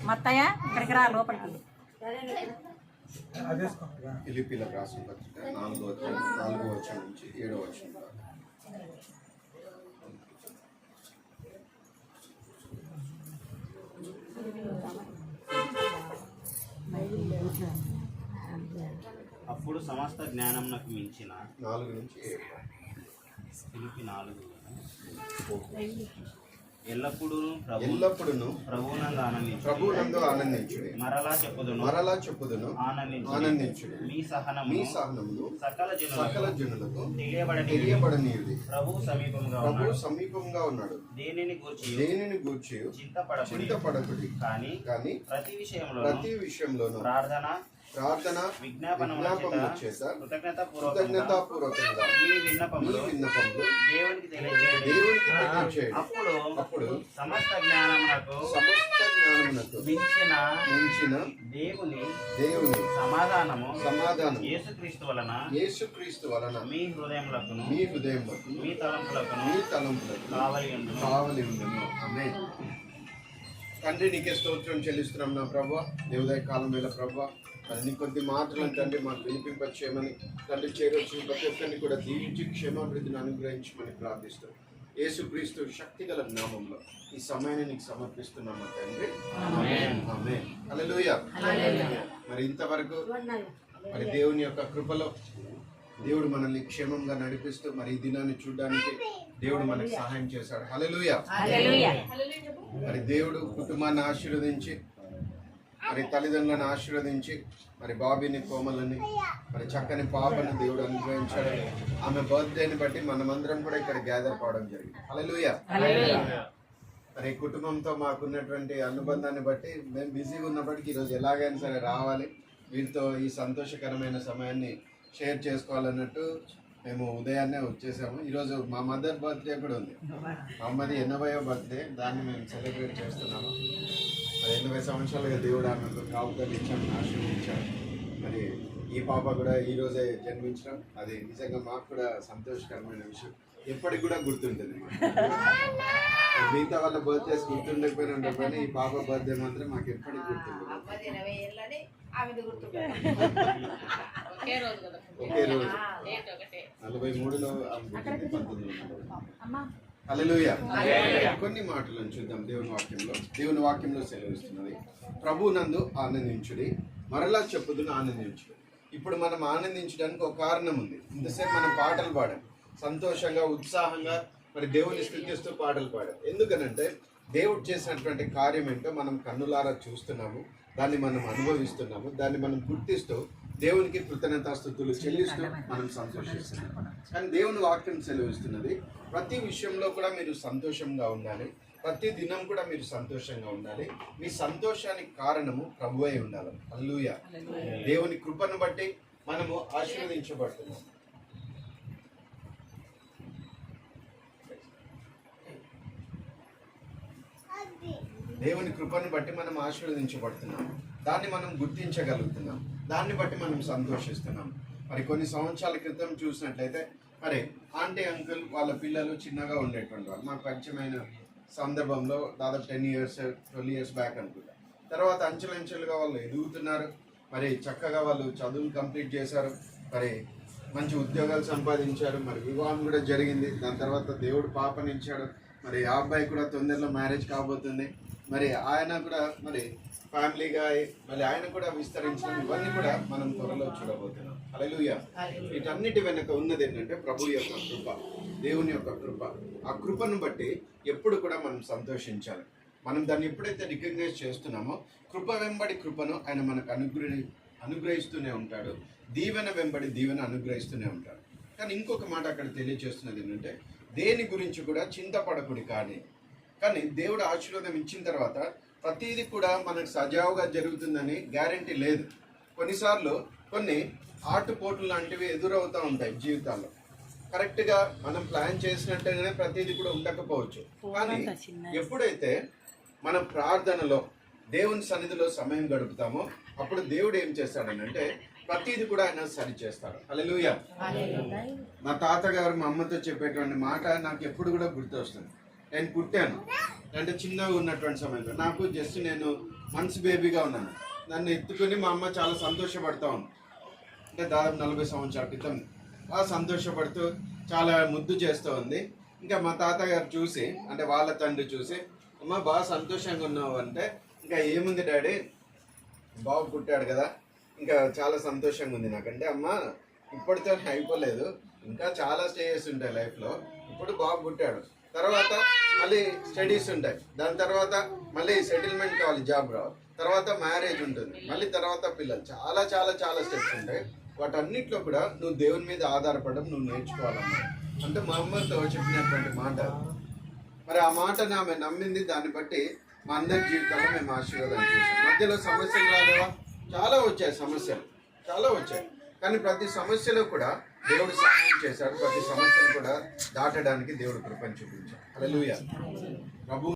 మత్తయ్య ఇక్కడికి రా లోపలికి. ఫిలిప్పీలకు రాసిన పత్రిక 4వ వచనం నుంచి 7వ వచనం. అప్పుడు సమస్త జ్ఞానమునకు మించిన 4 నుంచి 7. ఫిలిప్పీ 4 ఎల్లప్పుడూ ప్రభువునందు ఆనందించుడి. మరలా చెప్పుదును ఆనందించుడి. మీ సహనమును సకల జనులకు తెలియబడనీయుడి. ప్రభువు సమీపంగా ఉన్నాడు. దేనిని గూర్చి చింతపడకుడి. కానీ ప్రతి విషయంలోనూ ప్రార్థన విజ్ఞాపన చేత కృతజ్ఞతాపూర్వకంగా మీ విన్నపములు దేవునికి తెలియజేయండి. అప్పుడు సమస్త జ్ఞానమునకు మించిన దేవుని సమాధానము యేసుక్రీస్తు వలన మీ హృదయములకు మీ తలంపులకు కావలి ఉండును. ఆమేన్. తండ్రి నీకే స్తోత్రం చెల్లిస్తున్నాం నా ప్రభువా. ఉదయ కాలం వేళ ప్రభువా, నీ కొద్ది మాటలను తండ్రి మాకు వినిపింపచేయమని తండ్రి చేరొచ్చిన ప్రతి ఒక్కరిని కూడా దీవించి క్షేమాభివృద్ధిని అనుగ్రహించమని ప్రార్థిస్తాం. యేసుక్రీస్తు శక్తిగల నామంలో ఈ సమయాన్ని నీకు సమర్పిస్తున్నాము తండ్రి. ఆమేన్. హల్లెలూయా. మరి ఇంతవరకు మరి దేవుని యొక్క కృపలో దేవుడు మనల్ని క్షేమంగా నడిపిస్తూ మరి ఈ దినాన్ని చూడడానికి దేవుడు మనకు సహాయం చేశాడు. హల్లెలూయా. మరి దేవుడు కుటుంబాన్ని ఆశీర్వదించి మరి తల్లిదండ్రులను ఆశీర్వదించి మరి బాబీని కోమలని మరి చక్కని పాపని దేవుడు అనుగ్రహించాడు. ఆమె బర్త్డేని బట్టి మనమందరం కూడా ఇక్కడ గ్యాదర్ కావడం జరిగింది. హల్లెలూయా. మరి కుటుంబంతో మాకున్నటువంటి అనుబంధాన్ని బట్టి మేము బిజీగా ఉన్నప్పటికీ ఈరోజు ఎలాగైనా సరే రావాలి, వీరితో ఈ సంతోషకరమైన సమయాన్ని షేర్ చేసుకోవాలన్నట్టు మేము ఉదయాన్నే వచ్చేసాము. ఈరోజు మా మదర్ బర్త్డే కూడా ఉంది. మా అమ్మది 80వ బర్త్డే, దాన్ని మేము సెలబ్రేట్ చేస్తున్నాము. మరి 80 సంవత్సరాలుగా దేవుడు ఆమెకు కాపుదలు ఇచ్చాము, ఆశీర్వదించాడు. మరి ఈ పాప కూడా ఈరోజే జన్మించడం అది నిజంగా మాకు కూడా సంతోషకరమైన విషయం. ఎప్పటికి కూడా గుర్తుంటుంది. మిగతా వాళ్ళ బర్త్డేస్ గుర్తుండకపోయినా కానీ ఈ పాప బర్త్డే మాత్రం మాకు ఎప్పటికి గుర్తుంటుంది. ఒకే రోజు 43లో 19. హల్లెలూయా. కొన్ని మాటలను చూద్దాం. దేవుని వాక్యంలో సెలవిస్తున్నది, ప్రభువునందు ఆనందించుడి, మరలా చెప్పుదును ఆనందించుడి. ఇప్పుడు మనం ఆనందించడానికి ఒక కారణం ఉంది. ఇంతసేపు మనం పాటలు పాడాం, సంతోషంగా ఉత్సాహంగా మరి దేవుని స్తుతిస్తూ పాటలు పాడాం. ఎందుకనంటే దేవుడు చేసినటువంటి కార్యం ఏంటో మనం కన్నులారా చూస్తున్నాము, దాన్ని మనం అనుభవిస్తున్నాము, దాన్ని మనం గుర్తిస్తూ దేవునికి కృతజ్ఞతాస్తుతులు చెల్లిస్తూ మనం సంతోషిస్తున్నాం. కానీ దేవుని వాక్యం సెలవిస్తున్నది, ప్రతి విషయంలో కూడా మీరు సంతోషంగా ఉండాలి, ప్రతి దినం కూడా మీరు సంతోషంగా ఉండాలి. మీ సంతోషానికి కారణము ప్రభువే ఉండాలి. హల్లెలూయా. దేవుని కృపను బట్టి మనము ఆశీర్వదించబడుతున్నాం. దేవుని కృపను బట్టి మనం ఆశీర్వదించబడుతున్నాం, దాన్ని మనం గుర్తించగలుగుతున్నాం, దాన్ని బట్టి మనం సంతోషిస్తున్నాం. మరి కొన్ని సంవత్సరాల క్రితం చూసినట్లయితే మరి ఆంటీ అంకుల్ వాళ్ళ పిల్లలు చిన్నగా ఉండేటువంటి వాళ్ళు మాకు పరిచయమైన సందర్భంలో దాదాపు 10 years 12 years బ్యాక్ అనుకుంటా. తర్వాత అంచెలంచెలుగా వాళ్ళు ఎదుగుతున్నారు. మరి చక్కగా వాళ్ళు చదువులు కంప్లీట్ చేశారు, మరి మంచి ఉద్యోగాలు సంపాదించారు, మరి వివాహం కూడా జరిగింది. దాని తర్వాత దేవుడు పాపనిచ్చాడు. మరి ఆ అబ్బాయి కూడా తొందరలో మ్యారేజ్ కాబోతుంది. మరి ఆయన కూడా మరి ఫ్యామిలీగా మరి ఆయన కూడా విస్తరించడం, ఇవన్నీ కూడా మనం త్వరలో చూడబోతున్నాం. హల్లెలూయా. వీటన్నిటి వెనుక ఉన్నది ఏంటంటే ప్రభు యొక్క కృప, దేవుని యొక్క కృప. ఆ కృపను బట్టి ఎప్పుడు కూడా మనం సంతోషించాలి. మనం దాన్ని ఎప్పుడైతే రికగ్నైజ్ చేస్తున్నామో కృప వెంబడి కృపను ఆయన మనకు అనుగ్రహిస్తూనే ఉంటాడు, దీవెన వెంబడి దీవెన అనుగ్రహిస్తూనే ఉంటాడు. కానీ ఇంకొక మాట అక్కడ తెలియజేస్తున్నది ఏంటంటే దేని గురించి కూడా చింతపడకుడి. కానీ దేవుడు ఆశీర్వాదం ఇచ్చిన తర్వాత ప్రతిదీ కూడా మనకు సజావుగా జరుగుతుందని గ్యారంటీ లేదు. కొన్నిసార్లు కొన్ని ఆటుపోట్లు లాంటివి ఎదురవుతూ ఉంటాయి జీవితాల్లో. కరెక్ట్గా మనం ప్లాన్ చేసినట్టుగానే ప్రతిదీ కూడా ఉండకపోవచ్చు. కానీ ఎప్పుడైతే మన ప్రార్థనలో దేవుని సన్నిధిలో సమయం గడుపుతామో అప్పుడు దేవుడు ఏం చేస్తాడనంటే ప్రతిది కూడా ఆయన సరి చేస్తాడు. హల్లెలూయా. మా తాతగారు మా అమ్మతో చెప్పేటువంటి మాట నాకు ఎప్పుడు కూడా గుర్తొస్తుంది. నేను పుట్టాను అంటే చిన్నగా ఉన్నటువంటి సమయంలో నాకు జస్ట్ నేను మంత్స్ బేబీగా ఉన్నాను. నన్ను ఎత్తుకుని మా అమ్మ చాలా సంతోషపడతా ఉంది. అంటే దాదాపు 40 సంవత్సరాల క్రితం బాగా సంతోషపడుతూ చాలా ముద్దు చేస్తూ ఉంది. ఇంకా మా తాతగారు చూసి అంటే వాళ్ళ తండ్రి చూసి, అమ్మ బాగా సంతోషంగా ఉన్నావు అంటే, ఇంకా ఏముంది డాడీ బాబు పుట్టాడు కదా ఇంకా చాలా సంతోషంగా ఉంది నాకంటే, అమ్మ ఇప్పటితో అయిపోలేదు, ఇంకా చాలా స్టేజెస్ ఉంటాయి లైఫ్లో. ఇప్పుడు బాబు పుట్టాడు, తర్వాత మళ్ళీ స్టడీస్ ఉంటాయి, దాని తర్వాత మళ్ళీ సెటిల్మెంట్ కావాలి, జాబ్ రావాలి, తర్వాత మ్యారేజ్ ఉంటుంది, మళ్ళీ తర్వాత పిల్లలు, చాలా చాలా చాలా స్టెప్స్ ఉంటాయి. వాటన్నిటిలో కూడా నువ్వు దేవుని మీద ఆధారపడడం నువ్వు నేర్చుకోవాలమ్మా అంటే మా అమ్మతో చెప్పినటువంటి మాట. మరి ఆ మాటను ఆమె నమ్మింది. దాన్ని బట్టి మా అందరి జీవితంలో మేము ఆశీర్వాదం చేసాం. మధ్యలో సమస్యలు రాలేవా? చాలా వచ్చాయి, సమస్యలు చాలా వచ్చాయి. కానీ ప్రతి సమస్యలో కూడా దేవుడు సహాయం చేశాడు. ప్రతి సమస్యను కూడా దాటడానికి దేవుడు కృపను చూపించాడు. హల్లెలూయా. ప్రభు